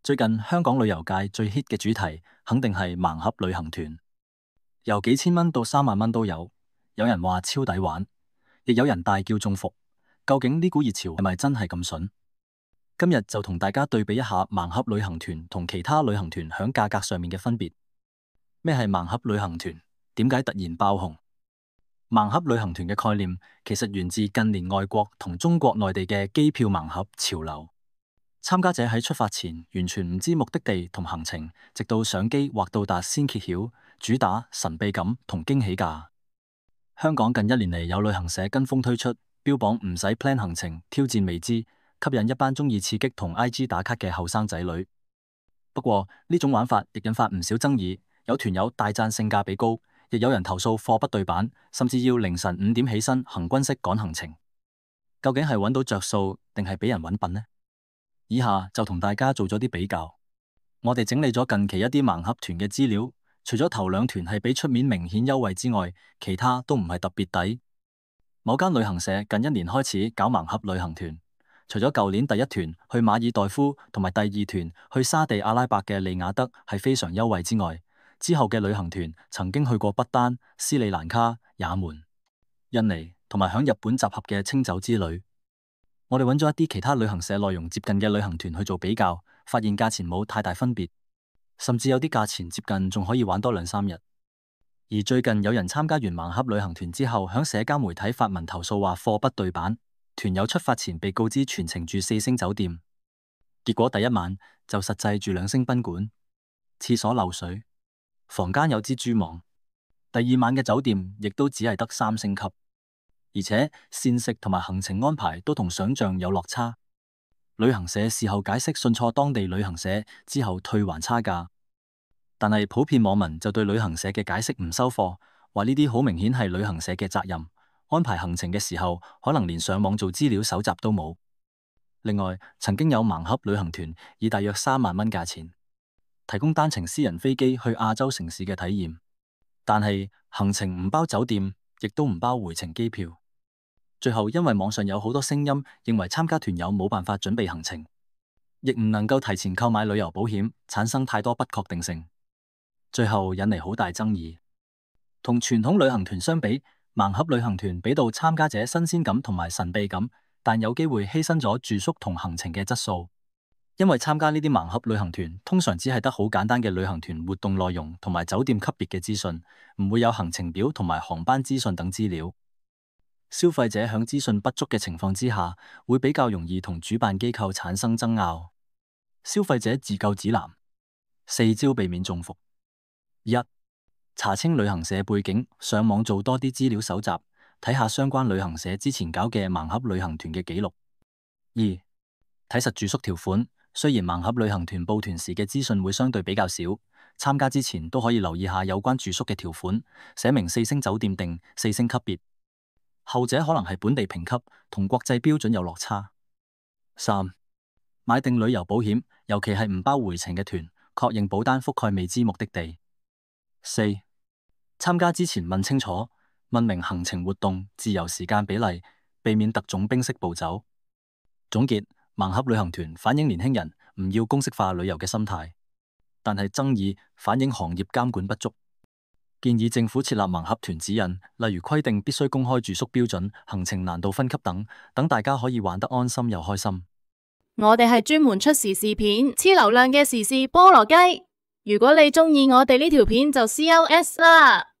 最近香港旅遊界最 hit 嘅主題，肯定係盲盒旅行團，由幾千蚊到3萬蚊都有。有人話超抵玩，亦有人大叫中伏。究竟呢股熱潮係咪真係咁筍？今日就同大家對比一下盲盒旅行團同其他旅行團響價格上面嘅分別。咩係盲盒旅行團？點解突然爆紅？盲盒旅行團嘅概念其實源自近年外國同中國內地嘅機票盲盒潮流。參加者喺出發前完全唔知目的地同行程，直到上機或到達先揭曉，主打神秘感同驚喜價。香港近1年嚟有旅行社跟風推出，標榜唔使 plan 行程，挑戰未知，吸引一班中意刺激同 IG 打卡嘅後生仔女。不過呢種玩法亦引發唔少爭議，有團友大讚性價比高，亦有人投訴貨不對版，甚至要凌晨5點起身行軍式趕行程。究竟係揾到着數定係俾人揾笨呢？以下就同大家做咗啲比較，我哋整理咗近期一啲盲盒團嘅資料，除咗頭2團係比出面明顯優惠之外，其他都唔係特別抵。某間旅行社近1年開始搞盲盒旅行團，除咗舊年第1團去馬爾代夫同埋第2團去沙地阿拉伯嘅利雅得係非常優惠之外，之後嘅旅行團曾經去過不丹、斯里蘭卡、也門、印尼同埋響日本集合嘅清酒之旅。我哋揾咗一啲其他旅行社內容接近嘅旅行團去做比較，發現價錢冇太大分別，甚至有啲價錢接近仲可以玩多2-3日。而最近有人參加完盲盒旅行團之後，響社交媒體發文投訴話貨不對版，團友出發前被告知全程住4星酒店，結果第1晚就實際住2星賓館，廁所漏水，房間有蜘蛛網，第2晚嘅酒店亦都只係得3星級。而且膳食同埋行程安排都同想象有落差。旅行社事後解釋信錯當地旅行社之後退還差價，但係普遍網民就對旅行社嘅解釋唔收貨，話呢啲好明顯係旅行社嘅責任，安排行程嘅時候可能連上網做資料搜集都冇。另外，曾經有盲盒旅行團以大約3萬蚊價錢提供單程私人飛機去亞洲城市嘅體驗，但係行程唔包酒店，亦都唔包回程機票。最後因為網上有好多聲音認為參加團友冇辦法準備行程，亦唔能夠提前購買旅遊保險，產生太多不確定性，最後引嚟好大爭議。同傳統旅行團相比，盲盒旅行團俾到參加者新鮮感同埋神秘感，但有機會犧牲咗住宿同行程嘅質素。因為參加呢啲盲盒旅行團通常只係得好簡單嘅旅行團活動內容同埋酒店級別嘅資訊，唔會有行程表同埋航班資訊等資料。消費者響資訊不足嘅情況之下，會比較容易同主辦機構產生爭拗。消費者自救指南：4招避免中伏。1. 查清旅行社背景，上網做多啲資料搜集，睇下相關旅行社之前搞嘅盲盒旅行團嘅記錄。2. 睇實住宿條款，雖然盲盒旅行團報團時嘅資訊會相對比較少，參加之前都可以留意下有關住宿嘅條款，寫明4星酒店定4星級別。後者可能係本地評級，同國際標準有落差。3. 買定旅遊保險，尤其係唔包回程嘅團，確認保單覆蓋未知目的地。4. 參加之前問清楚，問明行程活動、自由時間比例，避免特種兵式步走。總結：盲盒旅行團反映年輕人唔要公式化旅遊嘅心態，但係爭議反映行業監管不足。建議政府設立盲盒團指引，例如規定必須公開住宿標準、行程難度分級等，等大家可以玩得安心又開心。我哋係專門出時事片、超流量嘅時事菠蘿雞。如果你鍾意我哋呢條片就 CLS 啦。